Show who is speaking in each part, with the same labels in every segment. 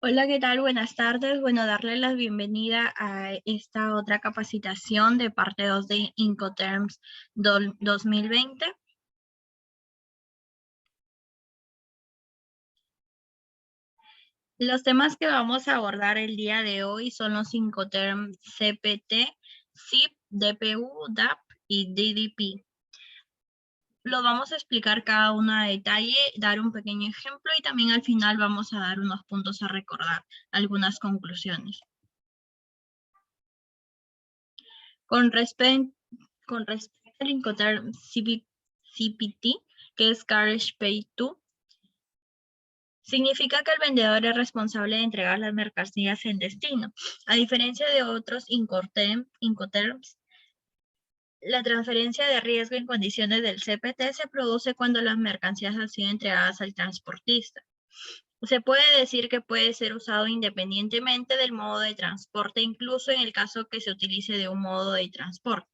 Speaker 1: Hola, ¿qué tal? Buenas tardes. Bueno, darle la bienvenida a esta otra capacitación de parte 2 de Incoterms 2020. Los temas que vamos a abordar el día de hoy son los Incoterms CPT, SIP, DPU, DAP y DDP. Lo vamos a explicar cada uno a detalle, dar un pequeño ejemplo y también al final vamos a dar unos puntos a recordar, algunas conclusiones. Con respecto al Incoterm CPT, que es Carriage Pay To, significa que el vendedor es responsable de entregar las mercancías en destino. A diferencia de otros Incoterms, la transferencia de riesgo en condiciones del CPT se produce cuando las mercancías han sido entregadas al transportista. Se puede decir que puede ser usado independientemente del modo de transporte, incluso en el caso que se utilice de un modo de transporte.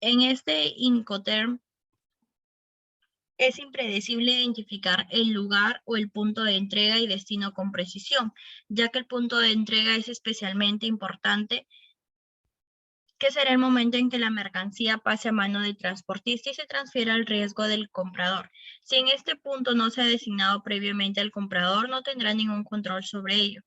Speaker 1: En este Incoterm es impredecible identificar el lugar o el punto de entrega y destino con precisión, ya que el punto de entrega es especialmente importante, que será el momento en que la mercancía pase a mano del transportista y se transfiera al riesgo del comprador. Si en este punto no se ha designado previamente al comprador, no tendrá ningún control sobre ello.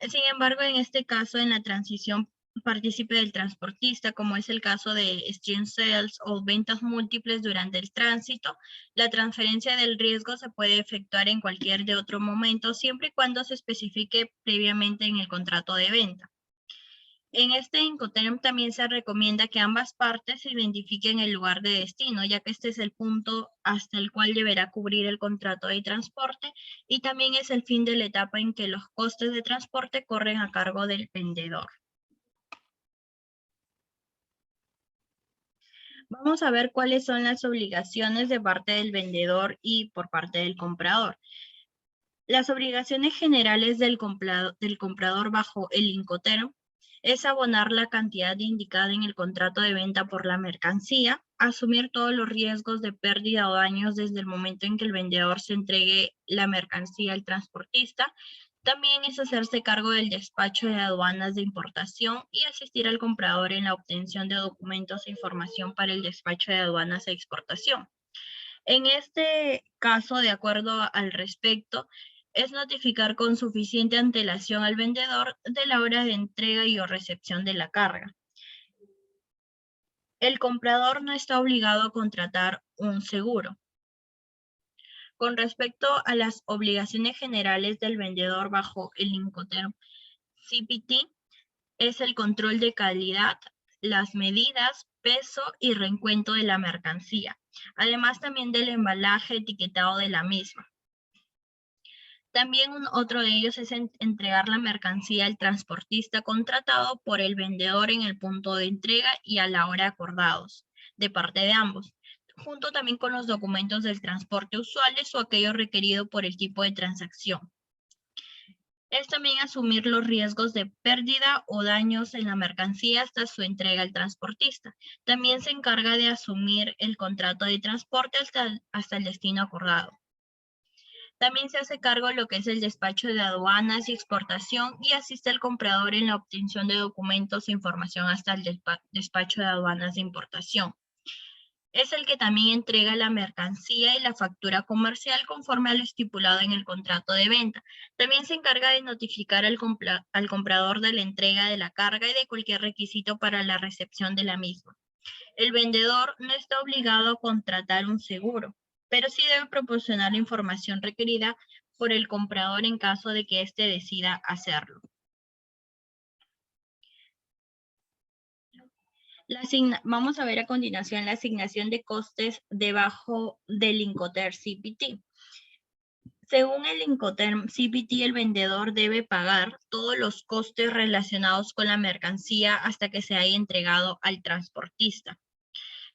Speaker 1: Sin embargo, en este caso, en la transición partícipe del transportista, como es el caso de stream sales o ventas múltiples durante el tránsito, la transferencia del riesgo se puede efectuar en cualquier de otro momento, siempre y cuando se especifique previamente en el contrato de venta. En este Incoterm también se recomienda que ambas partes identifiquen el lugar de destino, ya que este es el punto hasta el cual deberá cubrir el contrato de transporte y también es el fin de la etapa en que los costes de transporte corren a cargo del vendedor. Vamos a ver cuáles son las obligaciones de parte del vendedor y por parte del comprador. Las obligaciones generales del comprador bajo el Incoterm es abonar la cantidad indicada en el contrato de venta por la mercancía, asumir todos los riesgos de pérdida o daños desde el momento en que el vendedor se entregue la mercancía al transportista. También es hacerse cargo del despacho de aduanas de importación y asistir al comprador en la obtención de documentos e información para el despacho de aduanas de exportación. En este caso, de acuerdo al respecto, es notificar con suficiente antelación al vendedor de la hora de entrega y o recepción de la carga. El comprador no está obligado a contratar un seguro. Con respecto a las obligaciones generales del vendedor bajo el Incoterm CPT, es el control de calidad, las medidas, peso y reencuentro de la mercancía, además también del embalaje etiquetado de la misma. También otro de ellos es entregar la mercancía al transportista contratado por el vendedor en el punto de entrega y a la hora acordados de parte de ambos, junto también con los documentos del transporte usuales o aquello requerido por el tipo de transacción. Es también asumir los riesgos de pérdida o daños en la mercancía hasta su entrega al transportista. También se encarga de asumir el contrato de transporte hasta el destino acordado. También se hace cargo de lo que es el despacho de aduanas y exportación y asiste al comprador en la obtención de documentos e información hasta el despacho de aduanas de importación. Es el que también entrega la mercancía y la factura comercial conforme a lo estipulado en el contrato de venta. También se encarga de notificar al comprador de la entrega de la carga y de cualquier requisito para la recepción de la misma. El vendedor no está obligado a contratar un seguro, pero sí debe proporcionar la información requerida por el comprador en caso de que éste decida hacerlo. Vamos a ver a continuación la asignación de costes debajo del Incoterm CPT. Según el Incoterm CPT, el vendedor debe pagar todos los costes relacionados con la mercancía hasta que se haya entregado al transportista.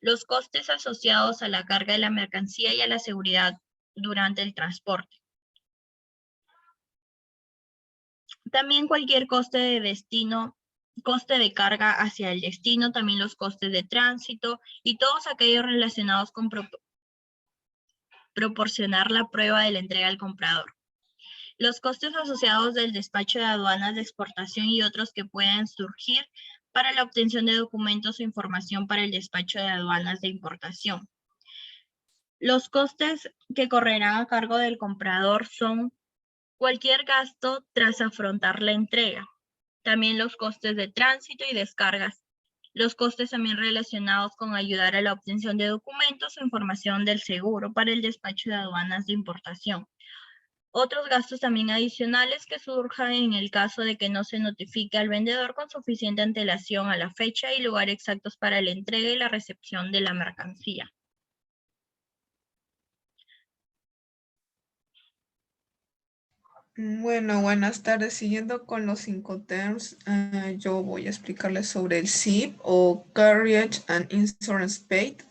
Speaker 1: Los costes asociados a la carga de la mercancía y a la seguridad durante el transporte. También cualquier coste de destino, coste de carga hacia el destino, también los costes de tránsito y todos aquellos relacionados con proporcionar la prueba de la entrega al comprador. Los costes asociados del despacho de aduanas de exportación y otros que puedan surgir para la obtención de documentos o información para el despacho de aduanas de importación. Los costes que correrán a cargo del comprador son cualquier gasto tras afrontar la entrega. También los costes de tránsito y descargas. Los costes también relacionados con ayudar a la obtención de documentos o información del seguro para el despacho de aduanas de importación. Otros gastos también adicionales que surjan en el caso de que no se notifique al vendedor con suficiente antelación a la fecha y lugar exactos para la entrega y la recepción de la mercancía.
Speaker 2: Bueno, buenas tardes. Siguiendo con los Incoterms, yo voy a explicarles sobre el CIP o Carriage and Insurance Paid,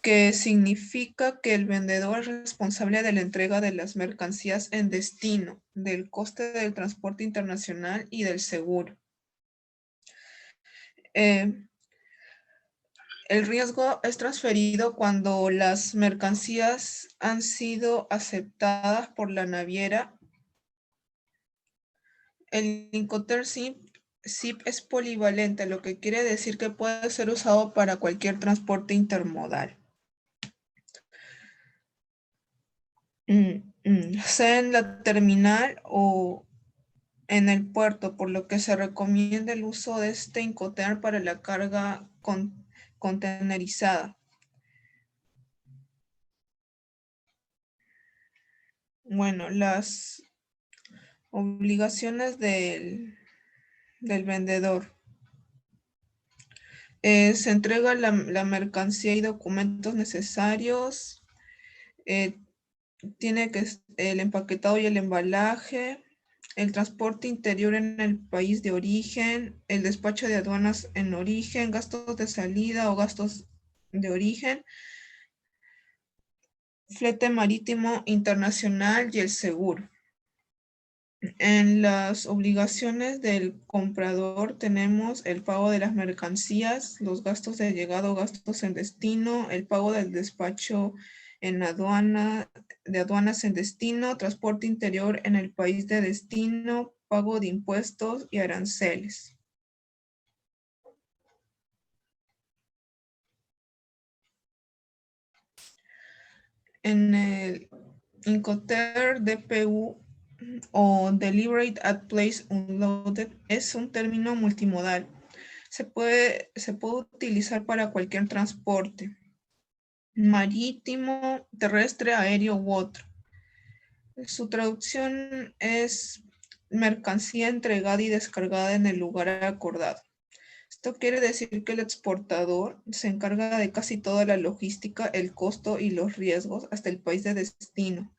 Speaker 2: que significa que el vendedor es responsable de la entrega de las mercancías en destino, del coste del transporte internacional y del seguro. El riesgo es transferido cuando las mercancías han sido aceptadas por la naviera. El Incoterm SIP es polivalente, lo que quiere decir que puede ser usado para cualquier transporte intermodal. Sea en la terminal o en el puerto, por lo que se recomienda el uso de este Incoterm para la carga contenerizada. Bueno, las obligaciones del vendedor. Se entrega la mercancía y documentos necesarios. Tiene que el empaquetado y el embalaje, el transporte interior en el país de origen, el despacho de aduanas en origen, gastos de salida o gastos de origen, flete marítimo internacional y el seguro. En las obligaciones del comprador tenemos el pago de las mercancías, los gastos de llegada o gastos en destino, el pago del despacho en de aduanas en destino, transporte interior en el país de destino, pago de impuestos y aranceles. En el Incoterm DPU o Delivered at Place Unloaded es un término multimodal. Se puede utilizar para cualquier transporte marítimo, terrestre, aéreo u otro. Su traducción es mercancía entregada y descargada en el lugar acordado. Esto quiere decir que el exportador se encarga de casi toda la logística, el costo y los riesgos hasta el país de destino.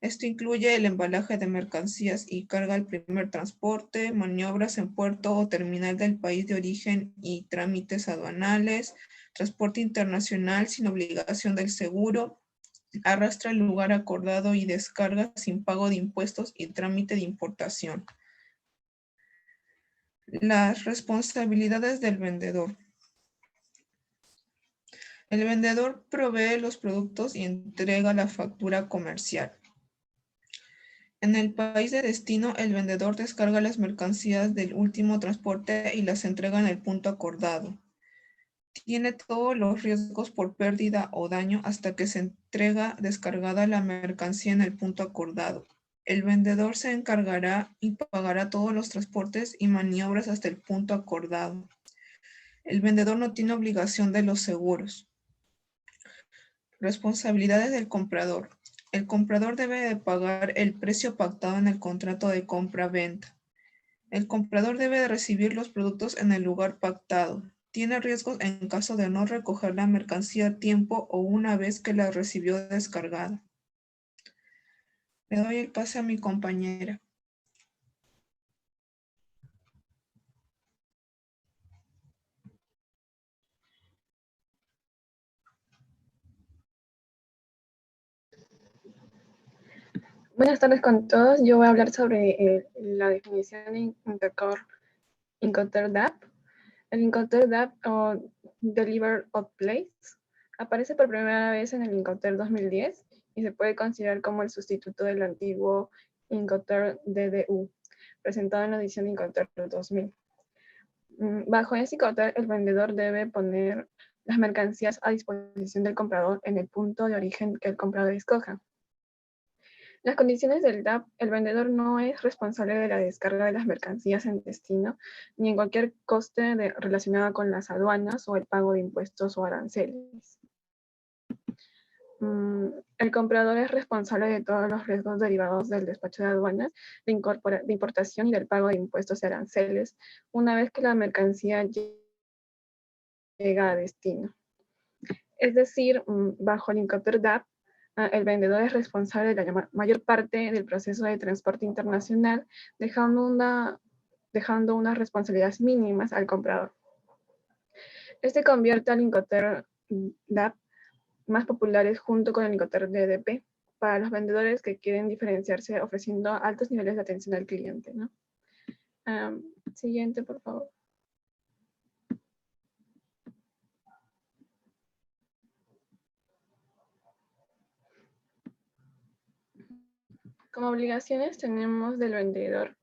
Speaker 2: Esto incluye el embalaje de mercancías y carga al primer transporte, maniobras en puerto o terminal del país de origen y trámites aduanales, transporte internacional sin obligación del seguro, arrastra el lugar acordado y descarga sin pago de impuestos y trámite de importación. Las responsabilidades del vendedor. El vendedor provee los productos y entrega la factura comercial. En el país de destino, el vendedor descarga las mercancías del último transporte y las entrega en el punto acordado. Tiene todos los riesgos por pérdida o daño hasta que se entrega descargada la mercancía en el punto acordado. El vendedor se encargará y pagará todos los transportes y maniobras hasta el punto acordado. El vendedor no tiene obligación de los seguros. Responsabilidades del comprador. El comprador debe de pagar el precio pactado en el contrato de compra-venta. El comprador debe de recibir los productos en el lugar pactado. Tiene riesgos en caso de no recoger la mercancía a tiempo o una vez que la recibió descargada. Le doy el pase a mi compañera.
Speaker 3: Buenas tardes con todos. Yo voy a hablar sobre la definición de Incoterm DAP. El Incoterm DAP o Deliver at Place aparece por primera vez en el Incoterm 2010 y se puede considerar como el sustituto del antiguo Incoterm DDU, presentado en la edición Incoterm 2000. Bajo ese Incoterm, el vendedor debe poner las mercancías a disposición del comprador en el punto de origen que el comprador escoja. Las condiciones del DAP, el vendedor no es responsable de la descarga de las mercancías en destino, ni en cualquier coste relacionado con las aduanas o el pago de impuestos o aranceles. El comprador es responsable de todos los riesgos derivados del despacho de aduanas, de importación y del pago de impuestos y aranceles, una vez que la mercancía llega a destino. Es decir, bajo el Incoterm DAP, el vendedor es responsable de la mayor parte del proceso de transporte internacional, dejando unas responsabilidades mínimas al comprador. Este convierte al Incoterm DAP más populares junto con el Incoterm DDP para los vendedores que quieren diferenciarse ofreciendo altos niveles de atención al cliente, ¿no? Siguiente, por favor. Como obligaciones tenemos del vendedor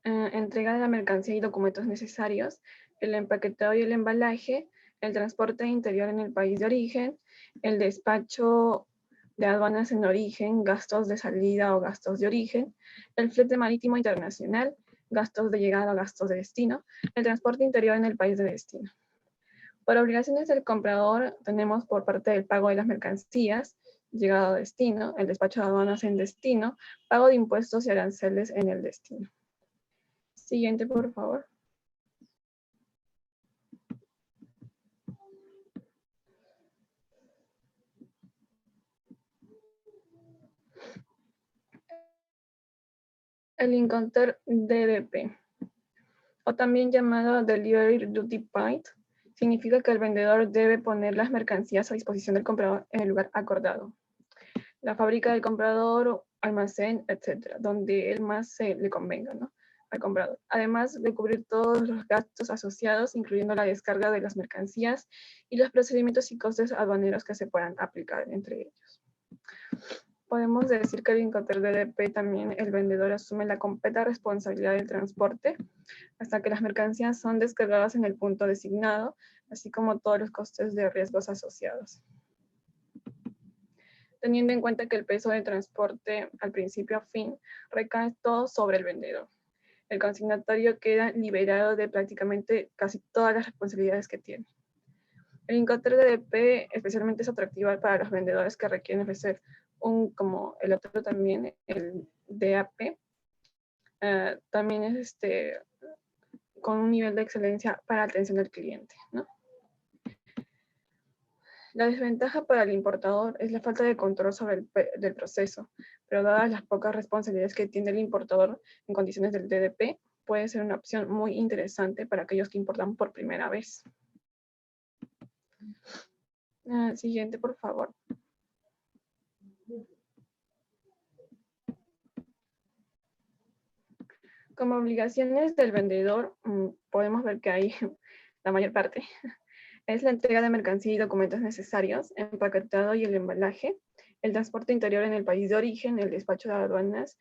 Speaker 3: entrega de la mercancía y documentos necesarios, el empaquetado y el embalaje, el transporte interior en el país de origen, el despacho de aduanas en origen, gastos de salida o gastos de origen, el flete marítimo internacional, gastos de llegada o gastos de destino, el transporte interior en el país de destino. Por obligaciones del comprador tenemos por parte del pago de las mercancías, llegada a destino, el despacho de aduanas en destino, pago de impuestos y aranceles en el destino. Siguiente, por favor. El Incoterm DDP, o también llamado Delivery Duty Paid, significa que el vendedor debe poner las mercancías a disposición del comprador en el lugar acordado. La fábrica del comprador, almacén, etcétera, donde él más le convenga, ¿no?, al comprador. Además de cubrir todos los gastos asociados, incluyendo la descarga de las mercancías y los procedimientos y costes aduaneros que se puedan aplicar entre ellos. Podemos decir que el Incoterm DDP también el vendedor asume la completa responsabilidad del transporte hasta que las mercancías son descargadas en el punto designado, así como todos los costes de riesgos asociados. Teniendo en cuenta que el peso del transporte al principio a fin recae todo sobre el vendedor. El consignatario queda liberado de prácticamente casi todas las responsabilidades que tiene. El Incoterm DDP especialmente es atractivo para los vendedores que requieren ofrecer como el otro también, el DAP, también es con un nivel de excelencia para atención al cliente, ¿no? La desventaja para el importador es la falta de control sobre el proceso, pero dadas las pocas responsabilidades que tiene el importador en condiciones del DDP, puede ser una opción muy interesante para aquellos que importan por primera vez. Siguiente, por favor. Como obligaciones del vendedor, podemos ver que hay la mayor parte. Es la entrega de mercancía y documentos necesarios, empaquetado y el embalaje, el transporte interior en el país de origen, el despacho de aduanas,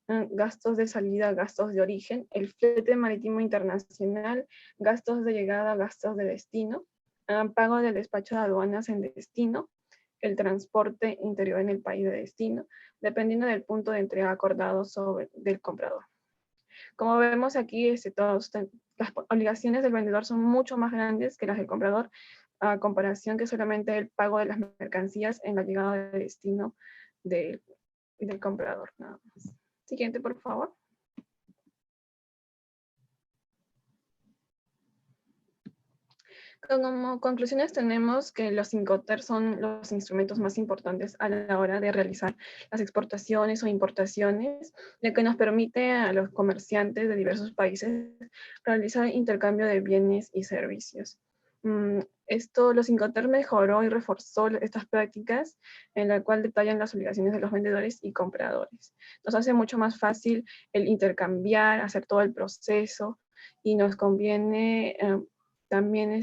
Speaker 3: gastos de salida, gastos de origen, el flete marítimo internacional, gastos de llegada, gastos de destino, pago del despacho de aduanas en destino, el transporte interior en el país de destino, dependiendo del punto de entrega acordado del comprador. Como vemos aquí, las obligaciones del vendedor son mucho más grandes que las del comprador, a comparación que solamente el pago de las mercancías en la llegada de destino del comprador, nada más. Siguiente, por favor. Como conclusiones tenemos que los Incoterm son los instrumentos más importantes a la hora de realizar las exportaciones o importaciones, ya que nos permite a los comerciantes de diversos países realizar intercambio de bienes y servicios. Los Incoterm mejoró y reforzó estas prácticas, en la cual detallan las obligaciones de los vendedores y compradores. Nos hace mucho más fácil el intercambiar, hacer todo el proceso, y nos conviene también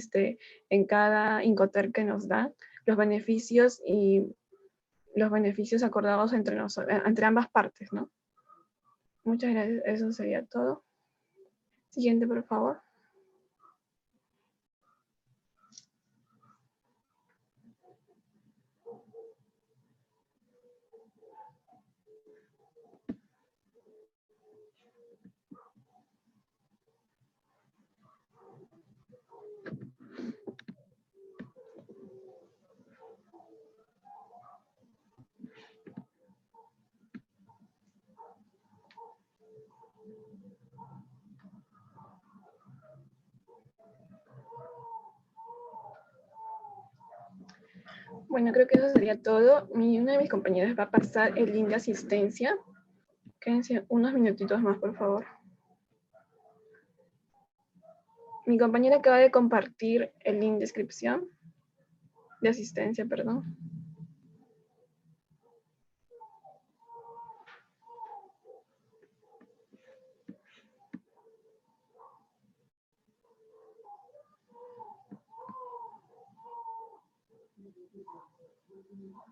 Speaker 3: en cada Incoterm que nos da los beneficios y los beneficios acordados entre ambas partes, ¿no? Muchas gracias, eso sería todo. Siguiente, por favor. Bueno, creo que eso sería todo. Una de mis compañeras va a pasar el link de asistencia. Quédense unos minutitos más, por favor. Mi compañera acaba de compartir el link de inscripción, de asistencia, perdón.